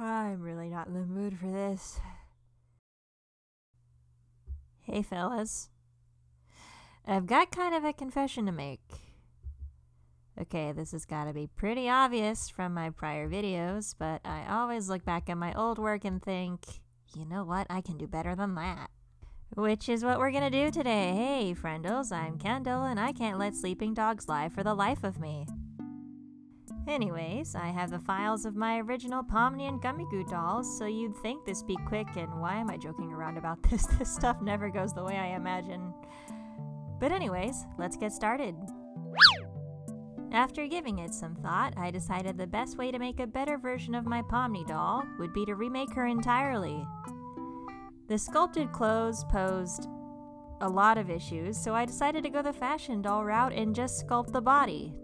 I'm really not in the mood for this. Hey fellas. I've got kind of a confession to make. Okay, this has got to be pretty obvious from my prior videos, but I always look back at my old work and think, you know what, I can do better than that. Which is what we're gonna do today. Hey friendles, I'm Kendall and I can't let sleeping dogs lie for the life of me. Anyways, I have the files of my original Pomni and Gummigoo dolls, so you'd think this be quick, and why am I joking around about this? This stuff never goes the way I imagine. But anyways, let's get started. After giving it some thought, I decided the best way to make a better version of my Pomni doll would be to remake her entirely. The sculpted clothes posed a lot of issues, so I decided to go the fashion doll route and just sculpt the body.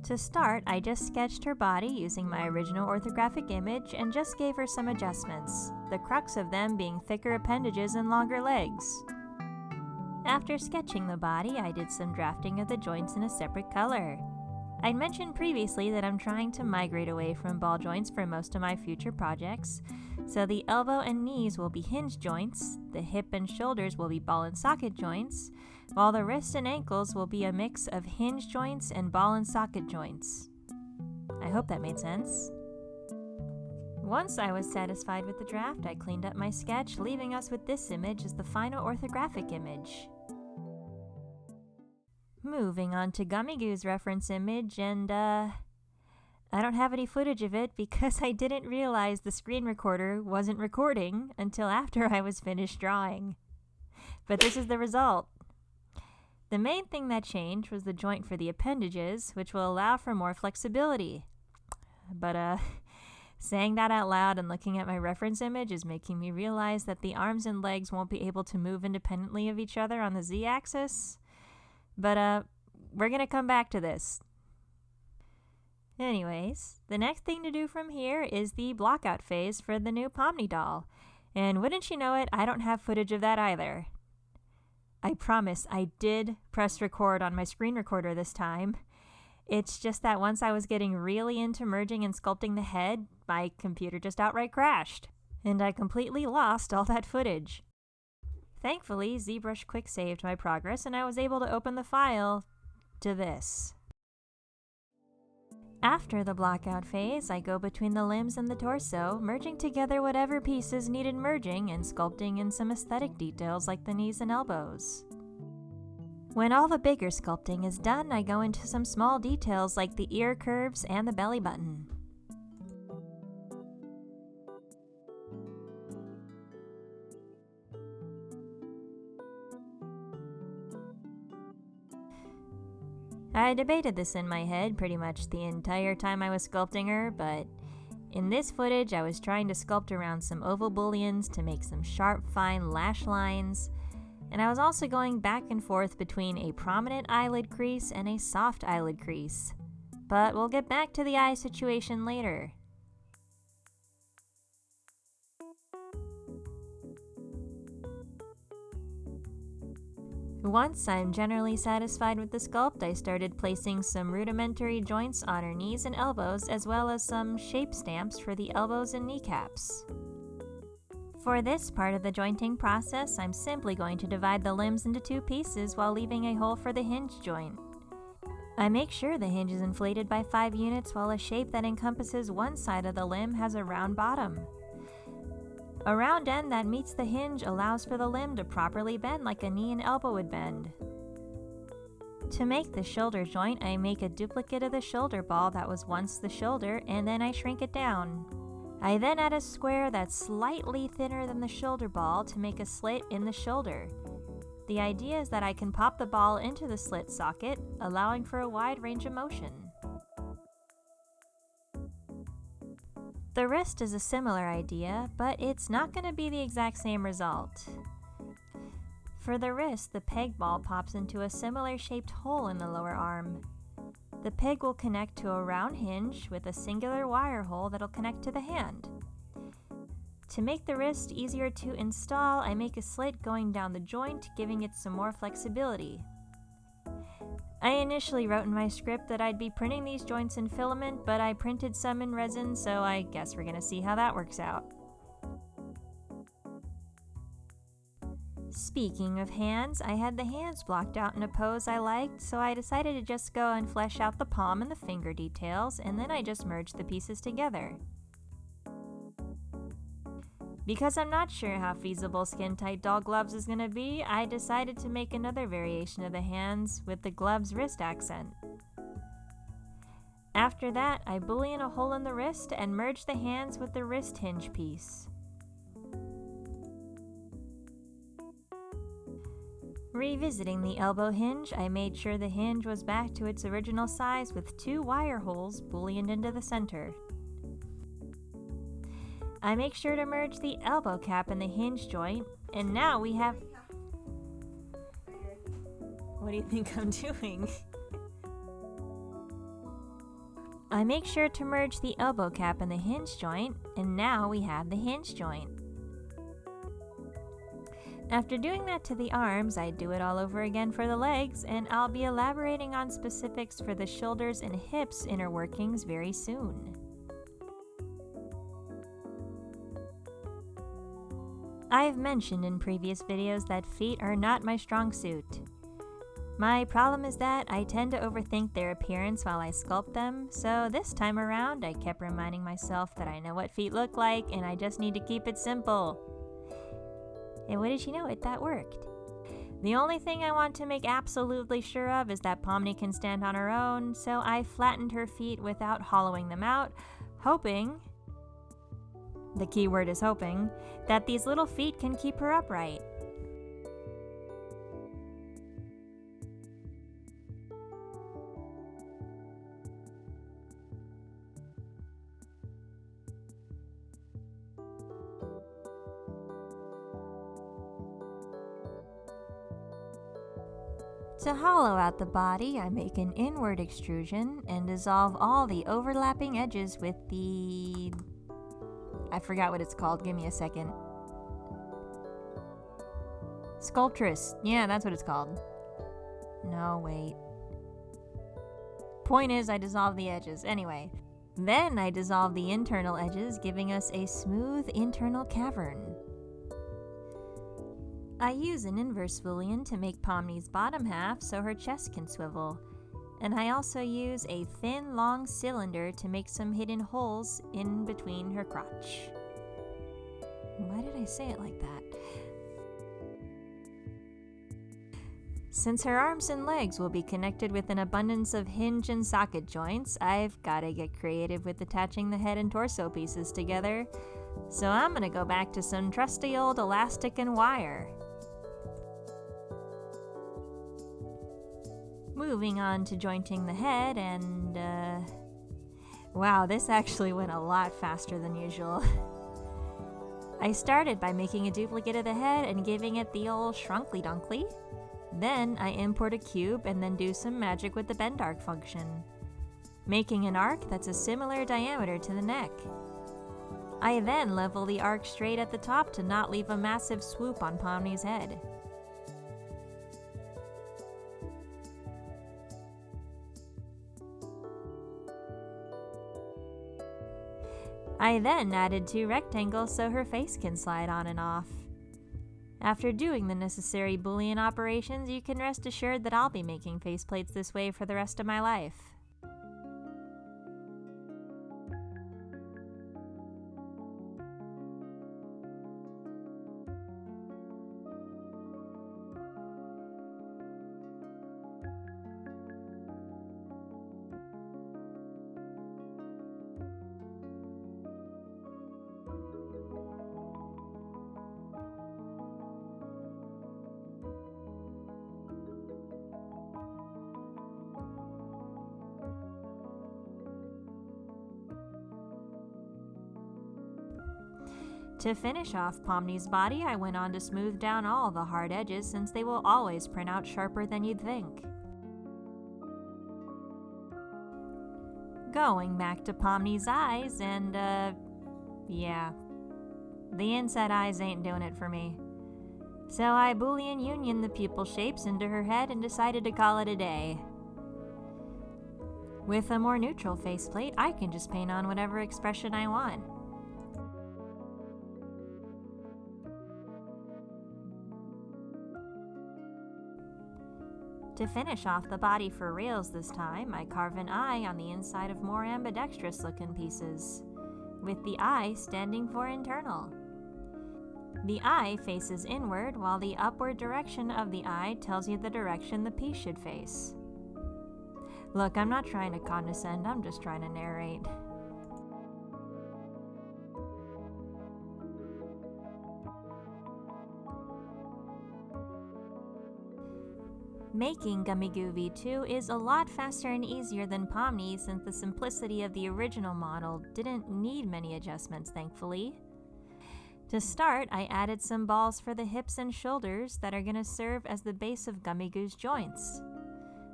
To start, I just sketched her body using my original orthographic image and just gave her some adjustments, the crux of them being thicker appendages and longer legs. After sketching the body, I did some drafting of the joints in a separate color. I'd mentioned previously that I'm trying to migrate away from ball joints for most of my future projects, so the elbow and knees will be hinge joints, the hip and shoulders will be ball and socket joints, while the wrist and ankles will be a mix of hinge joints and ball and socket joints. I hope that made sense. Once I was satisfied with the draft, I cleaned up my sketch, leaving us with this image as the final orthographic image. Moving on to Gummigoo's reference image, and I don't have any footage of it because I didn't realize the screen recorder wasn't recording until after I was finished drawing. But this is the result. The main thing that changed was the joint for the appendages, which will allow for more flexibility. But saying that out loud and looking at my reference image is making me realize that the arms and legs won't be able to move independently of each other on the z-axis. But we're gonna come back to this. Anyways, the next thing to do from here is the blockout phase for the new Pomni doll. And wouldn't you know it, I don't have footage of that either. I promise I did press record on my screen recorder this time. It's just that once I was getting really into merging and sculpting the head, my computer just outright crashed, and I completely lost all that footage. Thankfully, ZBrush quick saved my progress and I was able to open the file to this. After the blockout phase, I go between the limbs and the torso, merging together whatever pieces needed merging and sculpting in some aesthetic details like the knees and elbows. When all the bigger sculpting is done, I go into some small details like the ear curves and the belly button. I debated this in my head pretty much the entire time I was sculpting her, but in this footage I was trying to sculpt around some oval bullions to make some sharp, fine lash lines, and I was also going back and forth between a prominent eyelid crease and a soft eyelid crease. But we'll get back to the eye situation later. Once I'm generally satisfied with the sculpt, I started placing some rudimentary joints on her knees and elbows, as well as some shape stamps for the elbows and kneecaps. For this part of the jointing process, I'm simply going to divide the limbs into two pieces while leaving a hole for the hinge joint. I make sure the hinge is inflated by 5 units while a shape that encompasses one side of the limb has a round bottom. A round end that meets the hinge allows for the limb to properly bend like a knee and elbow would bend. To make the shoulder joint, I make a duplicate of the shoulder ball that was once the shoulder, and then I shrink it down. I then add a square that's slightly thinner than the shoulder ball to make a slit in the shoulder. The idea is that I can pop the ball into the slit socket, allowing for a wide range of motion. The wrist is a similar idea, but it's not going to be the exact same result. For the wrist, the peg ball pops into a similar shaped hole in the lower arm. The peg will connect to a round hinge with a singular wire hole that'll connect to the hand. To make the wrist easier to install, I make a slit going down the joint, giving it some more flexibility. I initially wrote in my script that I'd be printing these joints in filament, but I printed some in resin, so I guess we're gonna see how that works out. Speaking of hands, I had the hands blocked out in a pose I liked, so I decided to just go and flesh out the palm and the finger details, and then I just merged the pieces together. Because I'm not sure how feasible skin-tight doll gloves is going to be, I decided to make another variation of the hands with the glove's wrist accent. After that, I bullion a hole in the wrist and merge the hands with the wrist hinge piece. Revisiting the elbow hinge, I made sure the hinge was back to its original size with 2 wire holes bullioned into the center. I make sure to merge the elbow cap and the hinge joint, and now we have... What do you think I'm doing? I make sure to merge the elbow cap and the hinge joint, and now we have the hinge joint. After doing that to the arms, I do it all over again for the legs, and I'll be elaborating on specifics for the shoulders and hips inner workings very soon. I've mentioned in previous videos that feet are not my strong suit. My problem is that I tend to overthink their appearance while I sculpt them, so this time around I kept reminding myself that I know what feet look like and I just need to keep it simple. And what did you know? That worked. The only thing I want to make absolutely sure of is that Pomni can stand on her own, so I flattened her feet without hollowing them out, hoping, the key word is hoping, that these little feet can keep her upright. To hollow out the body, I make an inward extrusion and dissolve all the overlapping edges with the... I forgot what it's called, give me a second. Sculptress, yeah, that's what it's called. No, wait. Point is, I dissolve the edges. Anyway, then I dissolve the internal edges, giving us a smooth internal cavern. I use an inverse bullion to make Pomni's bottom half so her chest can swivel, and I also use a thin, long cylinder to make some hidden holes in between her crotch. Why did I say it like that? Since her arms and legs will be connected with an abundance of hinge and socket joints, I've gotta get creative with attaching the head and torso pieces together, so I'm gonna go back to some trusty old elastic and wire. Moving on to jointing the head, and wow, this actually went a lot faster than usual. I started by making a duplicate of the head and giving it the old shrunkly dunkly. Then I import a cube and then do some magic with the bend arc function, making an arc that's a similar diameter to the neck. I then level the arc straight at the top to not leave a massive swoop on Pomni's head. I then added 2 rectangles so her face can slide on and off. After doing the necessary bullion operations, you can rest assured that I'll be making faceplates this way for the rest of my life. To finish off Pomni's body, I went on to smooth down all the hard edges since they will always print out sharper than you'd think. Going back to Pomni's eyes, and yeah, the inside eyes ain't doing it for me. So I Boolean union the pupil shapes into her head and decided to call it a day. With a more neutral faceplate, I can just paint on whatever expression I want. To finish off the body for reals this time, I carve an eye on the inside of more ambidextrous looking pieces, with the eye standing for internal. The eye faces inward, while the upward direction of the eye tells you the direction the piece should face. Look, I'm not trying to condescend, I'm just trying to narrate. Making Gummigoo V2 is a lot faster and easier than Pomni, since the simplicity of the original model didn't need many adjustments, thankfully. To start, I added some balls for the hips and shoulders that are going to serve as the base of Gummigoo's joints.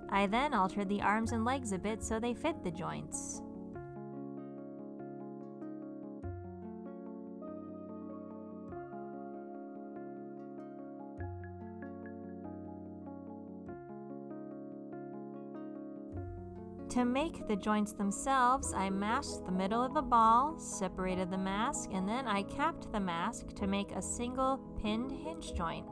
I then altered the arms and legs a bit so they fit the joints. To make the joints themselves, I masked the middle of the ball, separated the mask, and then I capped the mask to make a single pinned hinge joint.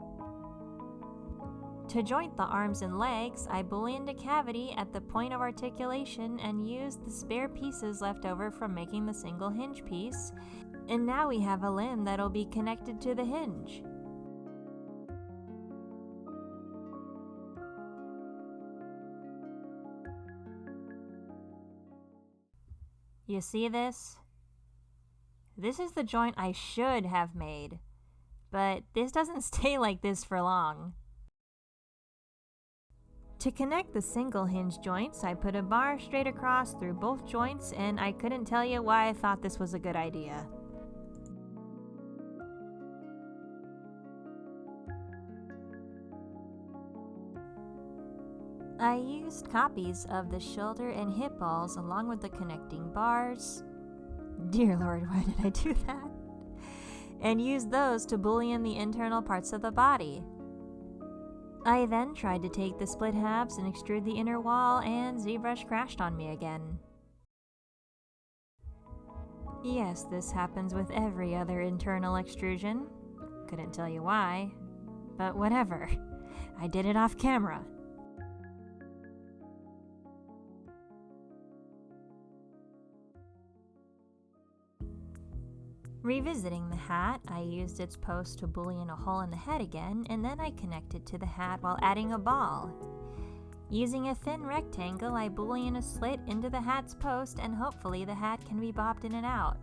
To joint the arms and legs, I booleaned a cavity at the point of articulation and used the spare pieces left over from making the single hinge piece, and now we have a limb that'll be connected to the hinge. You see this? This is the joint I should have made, but this doesn't stay like this for long. To connect the single hinge joints, I put a bar straight across through both joints, and I couldn't tell you why I thought this was a good idea. I used copies of the shoulder and hip balls along with the connecting bars. Dear Lord, why did I do that? And used those to boolean the internal parts of the body. I then tried to take the split halves and extrude the inner wall, and ZBrush crashed on me again. Yes, this happens with every other internal extrusion. Couldn't tell you why, but whatever. I did it off camera. Revisiting the hat, I used its post to boolean a hole in the head again, and then I connected to the hat while adding a ball. Using a thin rectangle, I boolean a slit into the hat's post, and hopefully the hat can be bobbed in and out.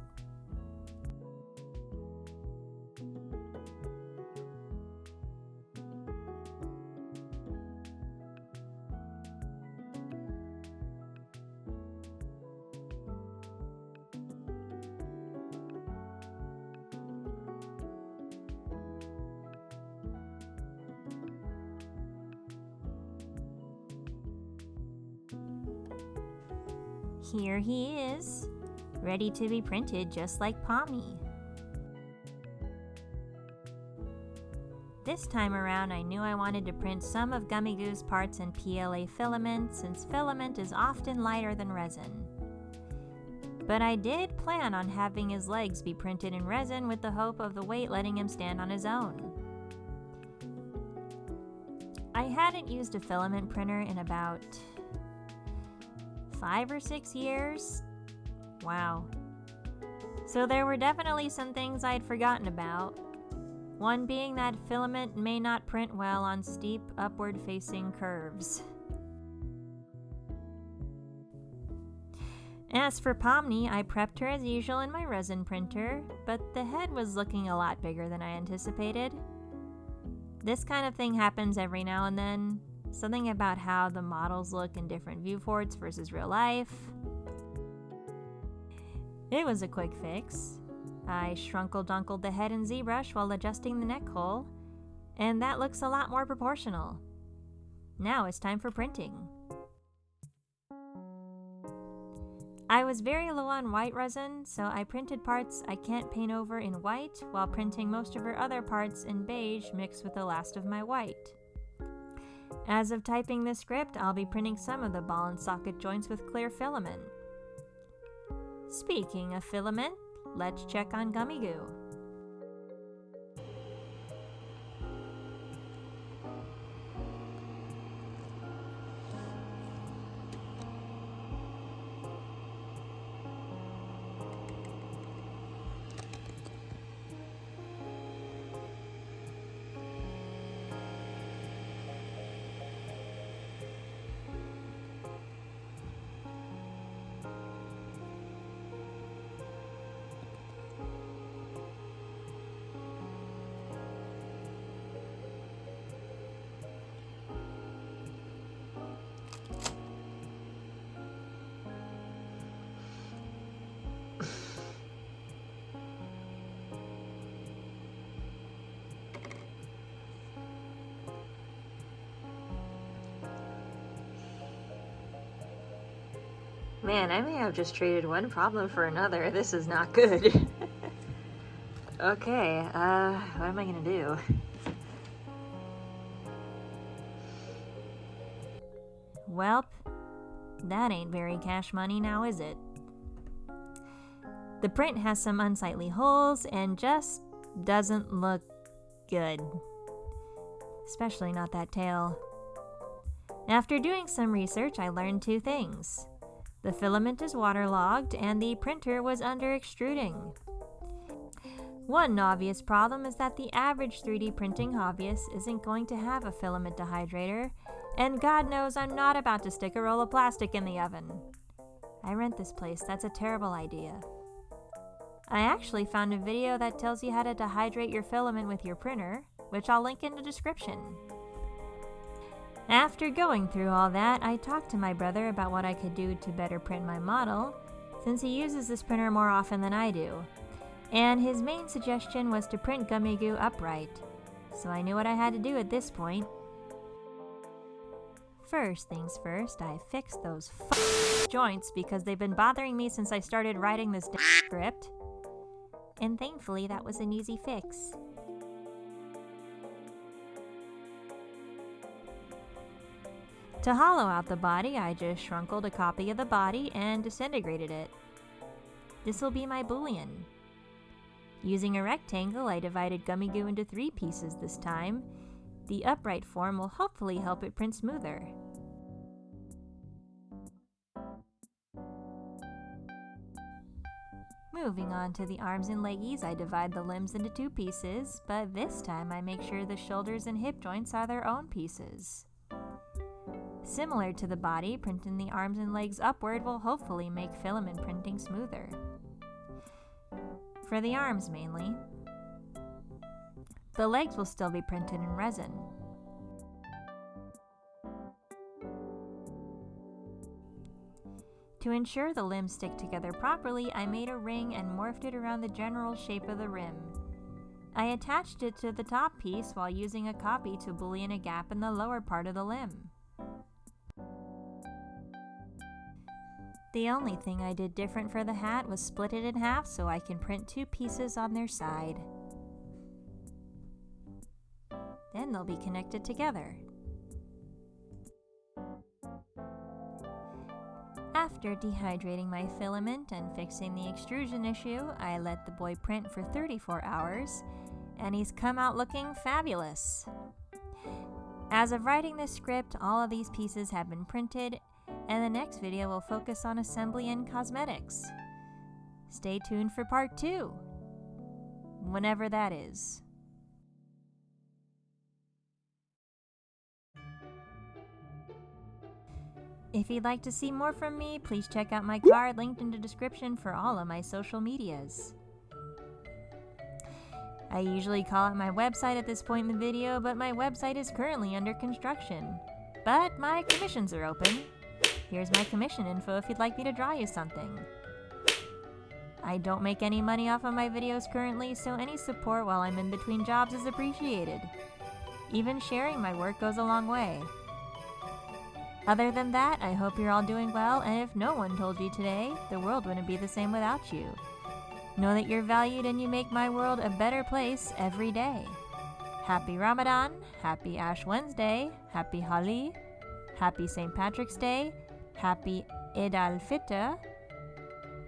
Here he is, ready to be printed just like Pomni. This time around, I knew I wanted to print some of Gummigoo's parts in PLA filament, since filament is often lighter than resin. But I did plan on having his legs be printed in resin with the hope of the weight letting him stand on his own. I hadn't used a filament printer in about 5 or 6 years. Wow. So there were definitely some things I'd forgotten about. One being that filament may not print well on steep, upward-facing curves. As for Pomni, I prepped her as usual in my resin printer, but the head was looking a lot bigger than I anticipated. This kind of thing happens every now and then. Something about how the models look in different viewports versus real life. It was a quick fix. I shrunkle-dunkled the head in ZBrush while adjusting the neck hole, and that looks a lot more proportional. Now it's time for printing. I was very low on white resin, so I printed parts I can't paint over in white while printing most of her other parts in beige mixed with the last of my white. As of typing this script, I'll be printing some of the ball and socket joints with clear filament. Speaking of filament, let's check on Gummigoo. Man, I may have just traded one problem for another. This is not good. Okay, what am I gonna do? Welp, that ain't very cash money now, is it? The print has some unsightly holes and just doesn't look good. Especially not that tail. After doing some research, I learned two things. The filament is waterlogged and the printer was under extruding. One obvious problem is that the average 3D printing hobbyist isn't going to have a filament dehydrator, and God knows I'm not about to stick a roll of plastic in the oven. I rent this place, that's a terrible idea. I actually found a video that tells you how to dehydrate your filament with your printer, which I'll link in the description. After going through all that, I talked to my brother about what I could do to better print my model, since he uses this printer more often than I do. And his main suggestion was to print Gummigoo upright, so I knew what I had to do at this point. First things first, I fixed those joints because they've been bothering me since I started writing this script. And thankfully that was an easy fix. To hollow out the body, I just shrunkled a copy of the body and disintegrated it. This will be my boolean. Using a rectangle, I divided Gummigoo into 3 pieces this time. The upright form will hopefully help it print smoother. Moving on to the arms and leggies, I divide the limbs into 2 pieces, but this time I make sure the shoulders and hip joints are their own pieces. Similar to the body, printing the arms and legs upward will hopefully make filament printing smoother. For the arms mainly. The legs will still be printed in resin. To ensure the limbs stick together properly, I made a ring and morphed it around the general shape of the rim. I attached it to the top piece while using a copy to boolean a gap in the lower part of the limb. The only thing I did different for the hat was split it in half so I can print 2 pieces on their side. Then they'll be connected together. After dehydrating my filament and fixing the extrusion issue, I let the boy print for 34 hours, and he's come out looking fabulous. As of writing this script, all of these pieces have been printed, and the next video will focus on assembly and cosmetics. Stay tuned for part 2, whenever that is. If you'd like to see more from me, please check out my card linked in the description for all of my social medias. I usually call out my website at this point in the video, but my website is currently under construction. But my commissions are open. Here's my commission info if you'd like me to draw you something. I don't make any money off of my videos currently, so any support while I'm in between jobs is appreciated. Even sharing my work goes a long way. Other than that, I hope you're all doing well, and if no one told you today, the world wouldn't be the same without you. Know that you're valued and you make my world a better place every day. Happy Ramadan, happy Ash Wednesday, happy Holi, happy St. Patrick's Day, happy Eid al-Fitr,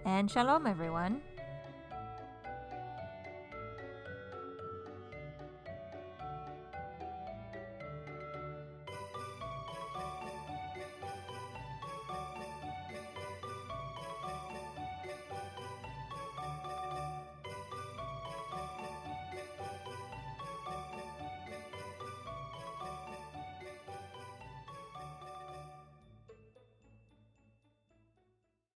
and Shalom everyone.